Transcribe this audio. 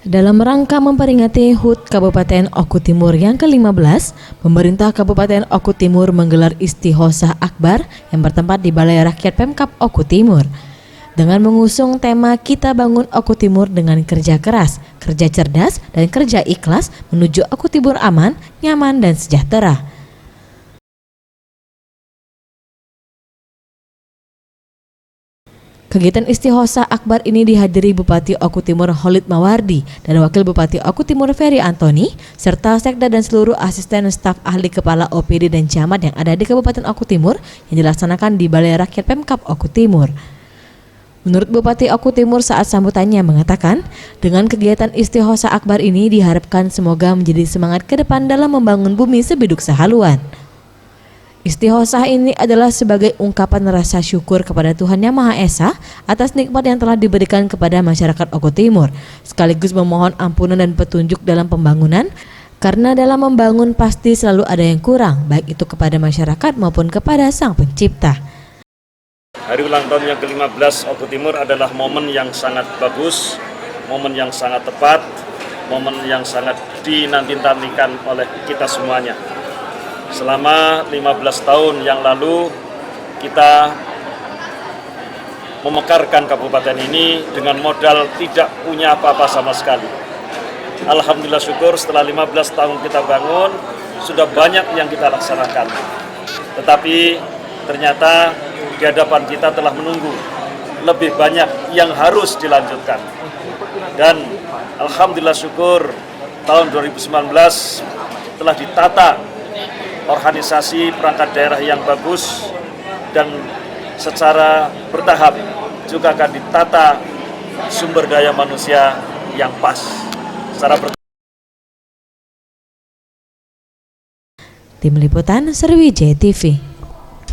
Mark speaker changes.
Speaker 1: Dalam rangka memperingati HUT Kabupaten Oku Timur yang ke-15, pemerintah Kabupaten Oku Timur menggelar Istighosah Akbar yang bertempat di Balai Rakyat Pemkab Oku Timur. Dengan mengusung tema Kita Bangun Oku Timur dengan kerja keras, kerja cerdas, dan kerja ikhlas menuju Oku Timur aman, nyaman, dan sejahtera. Kegiatan Istighosah Akbar ini dihadiri Bupati Oku Timur Khalid Mawardi dan Wakil Bupati Oku Timur Ferry Antoni, serta sekda dan seluruh asisten staf ahli kepala OPD dan camat yang ada di Kabupaten Oku Timur yang dilaksanakan di Balai Rakyat Pemkab Oku Timur. Menurut Bupati Oku Timur saat sambutannya mengatakan, dengan kegiatan Istighosah Akbar ini diharapkan semoga menjadi semangat ke depan dalam membangun bumi sebiduk sehaluan. Istighosah ini adalah sebagai ungkapan rasa syukur kepada Tuhan Yang Maha Esa atas nikmat yang telah diberikan kepada masyarakat Oku Timur, sekaligus memohon ampunan dan petunjuk dalam pembangunan, karena dalam membangun pasti selalu ada yang kurang, baik itu kepada masyarakat maupun kepada Sang Pencipta.
Speaker 2: Hari ulang tahun yang ke-15 Oku Timur adalah momen yang sangat bagus, momen yang sangat tepat, momen yang sangat dinanti-nantikan oleh kita semuanya. Selama 15 tahun yang lalu kita memekarkan kabupaten ini dengan modal tidak punya apa-apa sama sekali. Alhamdulillah syukur setelah 15 tahun kita bangun, sudah banyak yang kita laksanakan. Tetapi ternyata di hadapan kita telah menunggu lebih banyak yang harus dilanjutkan. Dan alhamdulillah syukur tahun 2019 telah ditata organisasi perangkat daerah yang bagus dan secara bertahap juga akan ditata sumber daya manusia yang pas.
Speaker 1: Tim Liputan Sriwijaya TV.